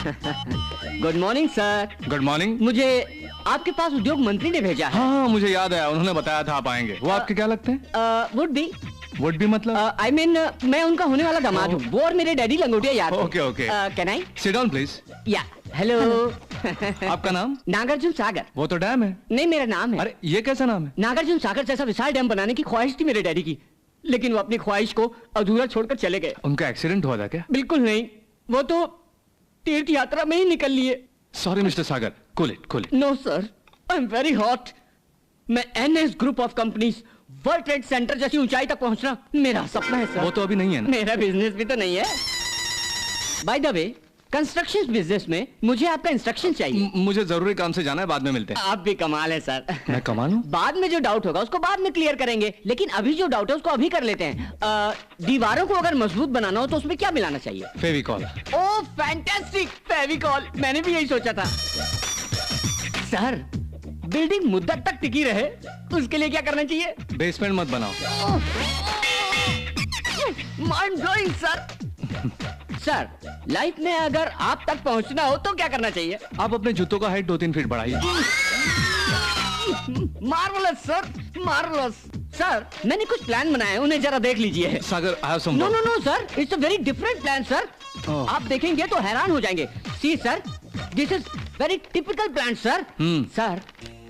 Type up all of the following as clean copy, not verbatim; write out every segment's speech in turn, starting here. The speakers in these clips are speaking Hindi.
Good morning sir. Good morning. मुझे आपके पास उद्योग मंत्री ने भेजा है। हाँ मुझे याद है, उन्होंने बताया था आप आएंगे। वो आपके क्या लगते हैं? वुड भी मतलब? आई मीन मैं उनका होने वाला दामाद हूँ। वो और मेरे डैडी लंगोटिया यार। Okay okay. Can I sit down please. या हेलो। आपका नाम? नागार्जुन सागर। वो तो डैम है। नहीं मेरा नाम है। अरे ये कैसा नाम है? नागार्जुन सागर जैसा विशाल डैम बनाने की ख्वाहिश थी मेरे डैडी की, लेकिन वो अपनी ख्वाहिश को अधूरा छोड़कर चले गए। उनका एक्सीडेंट हुआ था क्या? बिल्कुल नहीं, वो तो तीर्थ यात्रा में ही निकल लिए। Sorry mister Sagar, cool it. No sir, I am very hot. मैं NS group of companies World Trade Center जैसी ऊंचाई तक पहुंचना मेरा सपना है सर। वो तो अभी नहीं है ना। मेरा बिजनेस भी तो नहीं है। By the way, construction business में मुझे आपका इंस्ट्रक्शन चाहिए। मुझे जरूरी काम से जाना है, बाद में मिलते हैं। आप भी कमाल है सर। मैं कमाल हूँ? बाद में जो डाउट होगा उसको बाद में क्लियर करेंगे, लेकिन अभी जो डाउट है उसको अभी कर लेते हैं। दीवारों को अगर मजबूत बनाना हो तो उसमें क्या मिलाना चाहिए? फेविकॉल। Oh fantastic, Fevicol. मैंने भी यही सोचा था। सर बिल्डिंग मुद्दत तक टिकी रहे उसके लिए क्या करना चाहिए? बेसमेंट मत बनाओ। Mind blowing sir. Sir life में अगर आप तक पहुंचना हो तो क्या करना चाहिए? आप अपने जूतों का हाइट 2-3 फीट बढ़ाइए। Marvellous sir, marvellous. सर मैंने कुछ प्लान बनाए हैं, उन्हें जरा देख लीजिए। Sagar I have some. No no no sir, it's a very different plan sir. आप देखेंगे तो हैरान हो जाएंगे। See sir, this is very typical plan sir. Sir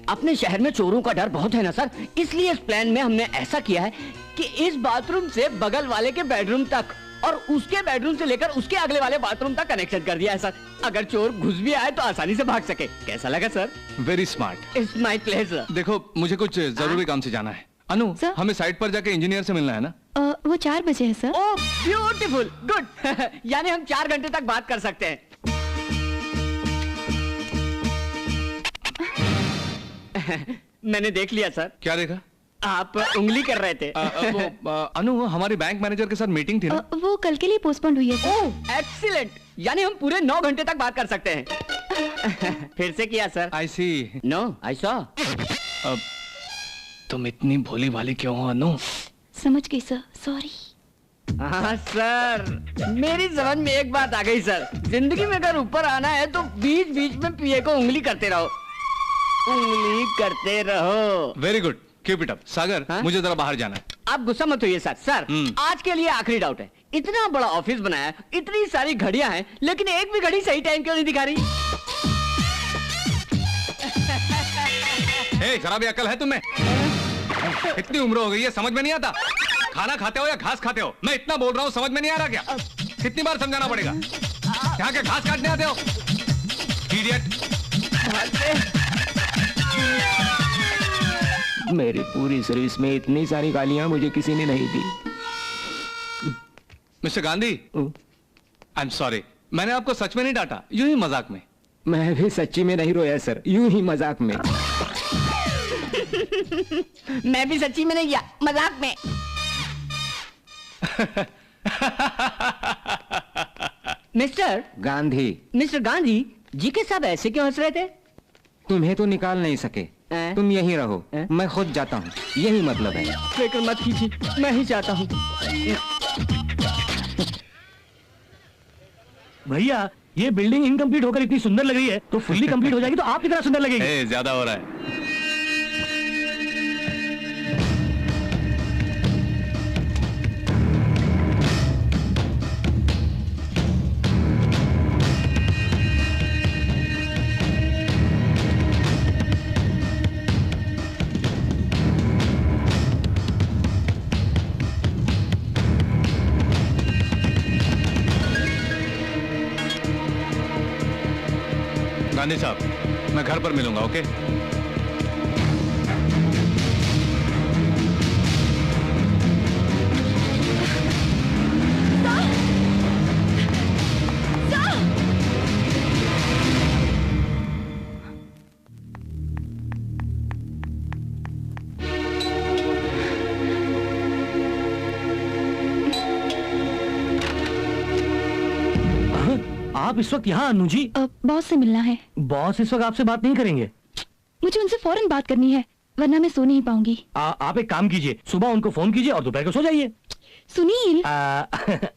अपने शहर में चोरों का डर बहुत है ना सर, इसलिए इस प्लान में हमने ऐसा किया है कि इस बाथरूम से बगल वाले के बेडरूम तक और उसके बेडरूम से लेकर उसके अगले वाले बाथरूम तक कनेक्शन कर दिया है सर। अगर चोर घुस भी आए तो आसानी से भाग सके। कैसा लगा sir? Very smart. It's my pleasure. देखो मुझे कुछ जरूरी काम से जाना है। अनु सर? हमें साइट पर जाके इंजीनियर से मिलना है ना? वो 4 बजे है सर। Oh beautiful, good. यानी हम 4 घंटे तक बात कर सकते हैं। मैंने देख लिया सर। क्या देखा? आप उंगली कर रहे थे। अनु हमारी बैंक मैनेजर के साथ मीटिंग थी ना? वो कल के लिए पोस्टपोन हुई है सर। ओह एक्सीलेंट, यानी हम पूरे 9 घंटे तक बात कर सकते हैं। फिर से किया sir. I see. No I saw. तुम इतनी भोली भाली क्यों हो अनु? समझ गई सर, सॉरी। हाँ सर, मेरी समझ में एक बात आ गई सर। जिंदगी में अगर ऊपर आना है तो बीच बीच में पिए को उंगली करते रहो, उंगली करते रहो। Very good, keep it up. Sagar हाँ? मुझे जरा बाहर जाना है। आप गुस्सा मत होइए सर। सर आज के लिए आखिरी डाउट है। इतना बड़ा ऑफिस बनाया, इतनी सारी घड़ियां हैं, लेकिन एक भी घड़ी सही टाइम क्यों नहीं दिखा रही? ए, शराबी अकल है तुम्हें? इतनी उम्र हो गई है, समझ में नहीं आता? खाना खाते हो या घास खाते हो? मैं इतना बोल रहा हूँ, समझ में नहीं आ रहा क्या? कितनी बार समझाना पड़ेगा? यहाँ के घास काटने आते हो? इडियट। मेरी पूरी सर्विस में इतनी सारी गालियां मुझे किसी ने नहीं दी। Mister Gandhi, I am sorry, मैंने आपको सच में नहीं डांटा, यूं ही मजाक में। मैं भी सच्ची में नहीं रोया सर, यूं ही मजाक में। मैं भी सच्ची में नहीं किया, मजाक में। मिस्टर गांधी जी के साहब ऐसे क्यों हंस रहे थे? तुम्हें तो निकाल नहीं सके, तुम यहीं रहो, मैं खुद जाता हूँ, यही मतलब है। फिक्र मत कीजिए, मैं ही जाता हूँ। भैया ये बिल्डिंग इनकम्प्लीट होकर इतनी सुंदर लग रही है, तो फुल्ली कंप्लीट हो जाएगी तो आप कितना सुंदर लगेगी। ज्यादा हो रहा है। गांधी साहब, मैं घर पर मिलूंगा, ओके? आप इस वक्त यहाँ अनु जी? बॉस से मिलना है। बॉस इस वक्त आपसे बात नहीं करेंगे। मुझे उनसे फौरन बात करनी है, वरना मैं सो नहीं पाऊंगी। आप एक काम कीजिए, सुबह उनको फोन कीजिए और दोपहर को सो जाइए। सुनील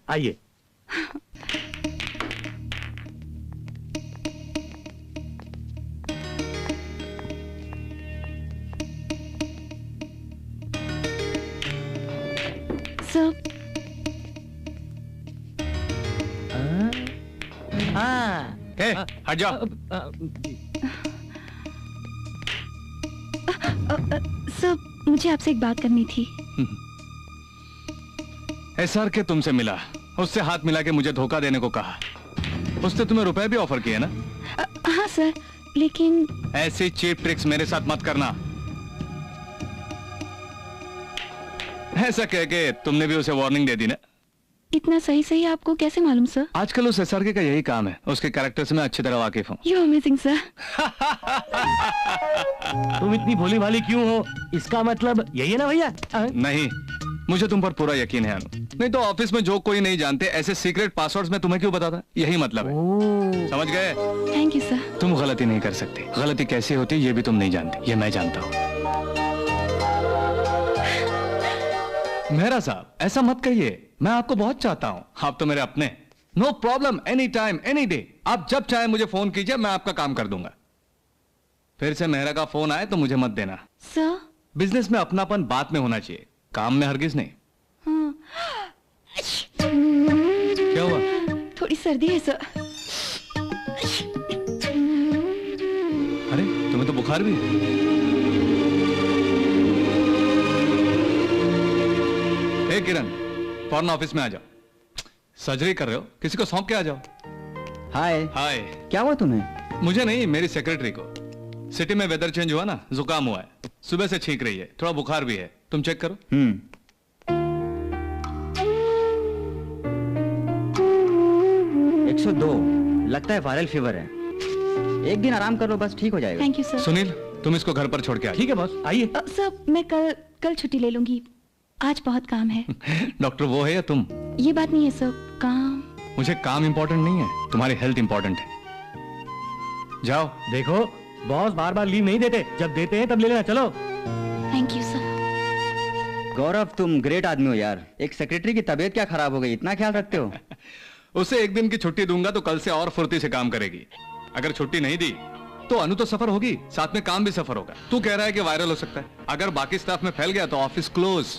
आइए। सर ए, हट जाओ। सर मुझे आपसे एक बात करनी थी। एसआर के तुमसे मिला, उससे हाथ मिला के मुझे धोखा देने को कहा। उसने तुम्हें रुपए भी ऑफर किए ना? हाँ सर, लेकिन ऐसी चीप ट्रिक्स मेरे साथ मत करना। ऐसा कह के तुमने भी उसे वार्निंग दे दी ना? इतना सही सही आपको कैसे मालूम सर? आजकल उस एसआर का यही काम है, उसके कैरेक्टर से मैं अच्छी तरह वाकिफ हूँ। You amazing sir. तुम इतनी भोली भाली क्यों हो? इसका मतलब यही है ना भैया? नहीं, मुझे तुम पर पूरा यकीन है अनु। नहीं तो ऑफिस में जो कोई नहीं जानते ऐसे सीक्रेट पासवर्ड्स में तुम्हें क्यों बताता? यही मतलब है। समझ गए? Thank you sir. तुम गलती नहीं कर सकती। गलती कैसी होती है ये भी तुम नहीं जानती, ये मैं जानता हूँ। मेहरा साहब, ऐसा मत कहिए, मैं आपको बहुत चाहता हूँ। आप तो मेरे अपने। No problem, any time any day. आप जब चाहे मुझे फोन कीजिए, मैं आपका काम कर दूंगा। फिर से मेहरा का फोन आए तो मुझे मत देना। सर बिजनेस में अपनापन बात में होना चाहिए, काम में हरगिज नहीं। हाँ। क्या हुआ? थोड़ी सर्दी है सर। अरे तुम्हें तो बुखार भी है। ए किरण, फौरन ऑफिस में आ जाओ। सर्जरी कर रहे हो, किसी को सौंप के आ जाओ। हाय। हाय। क्या हुआ तुम्हें? मुझे नहीं, मेरी सेक्रेटरी को। सिटी में वेदर चेंज हुआ ना, जुकाम हुआ है, सुबह से छींक रही है, थोड़ा बुखार भी है। तुम चेक करो। 102, लगता है वायरल फीवर है। एक दिन आराम कर लो, बस ठीक हो जाएगा। Thank you sir. सुनील, तुम इसको घर पर छोड़ के आ। ठीक है बॉस, आइए। सर मैं कल छुट्टी ले लूंगी, आज बहुत काम है। डॉक्टर वो है या तुम? ये बात नहीं है सर, काम। मुझे काम इंपॉर्टेंट नहीं है, तुम्हारी हेल्थ इंपॉर्टेंट है। जाओ। देखो बॉस बार बार लीव नहीं देते, जब देते हैं तब ले लेना। चलो। Thank you sir. गौरव, तुम ग्रेट आदमी हो यार। एक सेक्रेटरी की तबीयत क्या खराब हो गई, इतना ख्याल रखते हो। उसे एक दिन की छुट्टी दूंगा तो कल से और फुर्ती से काम करेगी। अगर छुट्टी नहीं दी तो अनु तो सफर होगी, साथ में काम भी सफर होगा। तू कह रहा है कि वायरल हो सकता है, अगर बाकी स्टाफ में फैल गया तो ऑफिस क्लोज।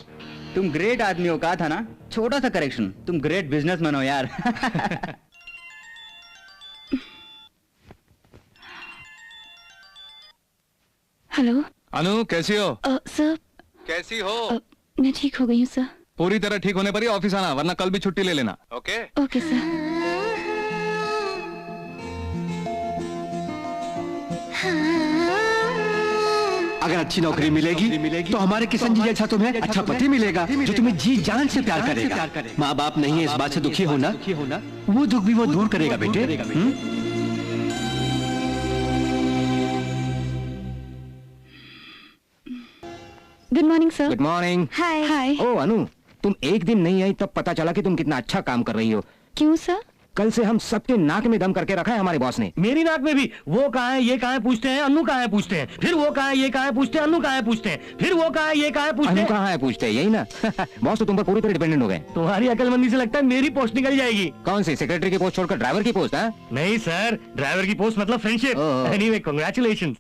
तुम ग्रेट आदमी हो, कहा था ना। छोटा सा करेक्शन, तुम ग्रेट बिजनेसमैन हो यार। हेलो अनु, कैसी हो? सर। कैसी हो? मैं ठीक हो गई हूँ सर। पूरी तरह ठीक होने पर ही ऑफिस आना, वरना कल भी छुट्टी ले लेना। ओके? Okay sir. अगर अच्छी नौकरी मिलेगी तो हमारे किशन जी जैसा तुम्हें अच्छा पति मिलेगा, जो तुम्हें जी जान से प्यार करेगा। माँ बाप नहीं है इस बात से दुखी होना, वो दुख भी वो दूर करेगा बेटे। Good morning sir. Good morning. Hi hi. Oh Anu, तुम एक दिन नहीं आई तब पता चला कि तुम कितना अच्छा काम कर रही हो। क्यों सर? कल से हम सबके नाक में दम करके रखा है हमारे बॉस ने। मेरी नाक में भी। वो कहाँ है, ये कहाँ है पूछते हैं, अनु कहाँ है पूछते हैं, फिर वो कहाँ है, ये कहाँ है पूछते हैं, अनु कहाँ है पूछते हैं, फिर वो कहाँ है, ये कहाँ है पूछते अनु हैं। कहाँ है पूछते हैं, यही ना। बॉस तो तुम पर पूरी तरह डिपेंडेंट हो गए। तुम्हारी अकलमंदी से लगता है मेरी पोस्ट निकल जाएगी। कौन सी? सेक्रेटरी की पोस्ट छोड़कर ड्राइवर की पोस्ट? है नहीं सर, ड्राइवर की पोस्ट मतलब फ्रेंडशिप। ओह। Anyway congratulations.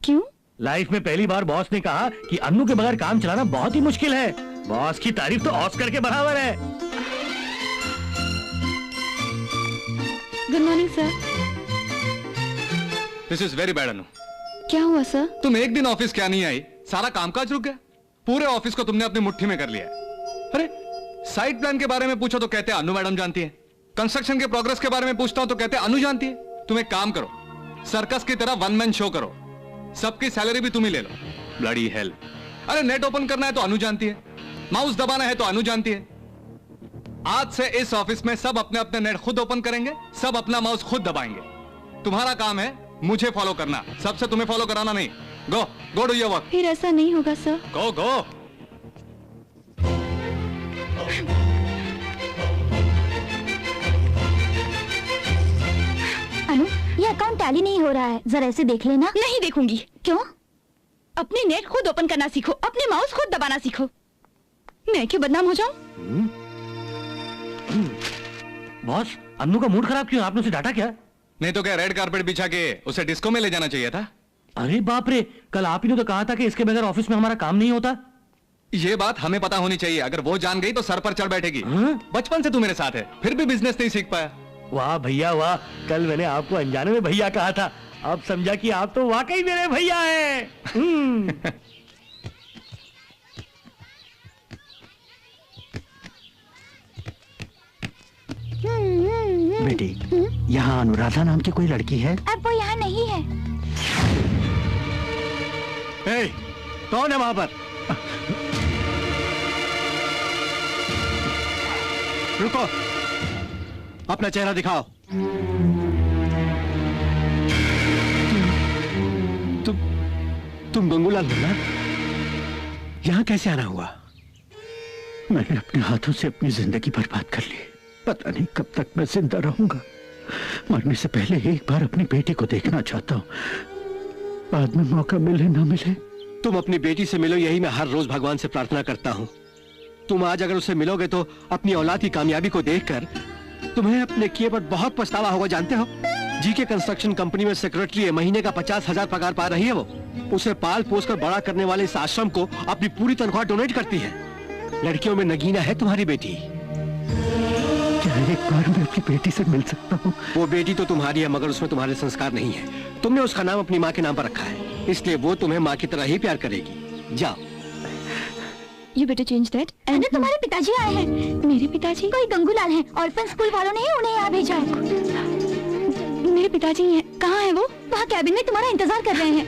क्यों? लाइफ में पहली बार बॉस ने कहा कि अन्नू के बगैर काम चलाना बहुत ही मुश्किल है। बॉस की तारीफ तो ऑस्कर के बराबर है। Good morning sir. This is very bad Anu. क्या हुआ सर? तुम एक दिन ऑफिस क्या नहीं आई, सारा कामकाज रुक गया। पूरे ऑफिस को तुमने अपनी मुट्ठी में कर लिया है। अरे साइट प्लान के बारे में पूछो तो कहते हैं अनु मैडम जानती है, कंस्ट्रक्शन के प्रोग्रेस के बारे में पूछता हूं तो कहते हैं अनु जानती है। तुम एक काम करो, सर्कस की तरह वन मैन शो करो, सबकी सैलरी भी तुम ही ले लो। Bloody hell. अरे नेट ओपन करना है तो अनु जानती है, माउस दबाना है तो अनु जानती है। आज से इस ऑफिस में सब अपने अपने नेट खुद ओपन करेंगे, सब अपना माउस खुद दबाएंगे। तुम्हारा काम है मुझे फॉलो करना, सबसे तुम्हें फॉलो कराना नहीं। गो गो डू योर वर्क। फिर ऐसा नहीं होगा सर। गो गो। अनु, ये अकाउंट टैली नहीं हो रहा है, जरा ऐसे देख लेना। नहीं देखूंगी। क्यों? अपने नेट खुद ओपन करना सीखो, अपने माउस खुद दबाना सीखो। मैं क्यों बदनाम हो जाऊं? बॉस, अन्नू का मूड खराब क्यों? आपने उसे डांटा क्या? नहीं तो क्या रेड कारपेट बिछा के उसे डिस्को में ले जाना चाहिए था। अरे बाप रे, कल आप ही ने तो कहा था कि इसके बगैर ऑफिस में हमारा काम नहीं होता। ये बात हमें पता होनी चाहिए, अगर वो जान गई तो सर पर चढ़ बैठेगी। बचपन से तू मेरे साथ है, फिर भी बिजनेस नहीं सीख पाया। वाह भैया वाह, कल मैंने आपको अनजाने में भैया कहा था, अब समझा कि आप तो वाकई मेरे भैया हैं। बेटी, यहाँ अनुराधा नाम की कोई लड़की है? अब वो यहाँ नहीं है। ए, कौन है वहां पर? रुको, अपना चेहरा दिखाओ। तुम गंगूलाल हो ना? यहाँ कैसे आना हुआ? मैंने अपने हाथों से अपनी जिंदगी बर्बाद कर ली। पता नहीं कब तक मैं जिंदा रहूंगा। मरने से पहले एक बार अपनी बेटी को देखना चाहता हूँ, बाद में मौका मिले ना मिले। तुम अपनी बेटी से मिलो, यही मैं हर रोज भगवान से प्रार्थना करता हूँ। तुम आज अगर उससे मिलोगे तो अपनी औलाद की कामयाबी को देखकर तुम्हें अपने किए पर बहुत पछतावा होगा। जानते हो, जीके कंस्ट्रक्शन कंपनी में सेक्रेटरी है, महीने का 50,000 पगार पा रही है वो। उसे पाल पोस कर बड़ा करने वाले इस आश्रम को अपनी पूरी तनख्वाह डोनेट करती है। लड़कियों में नगीना है तुम्हारी बेटी। क्या एक बार मैं अपनी बेटी से मिल सकता हूँ? वो बेटी तो तुम्हारी है, मगर उसमें तुम्हारे संस्कार नहीं है। तुमने उसका नाम अपनी माँ के नाम पर रखा है, इसलिए वो तुम्हें माँ की तरह ही प्यार करेगी। जाओ। You better change that. अरे तुम्हारे पिताजी आए हैं। मेरे पिताजी? कोई गंगूलाल हैं, ऑर्फन स्कूल वालों ने ही उन्हें यहाँ भेजा है। मेरे पिताजी हैं, कहाँ है वो? वहाँ कैबिन में तुम्हारा इंतजार कर रहे हैं।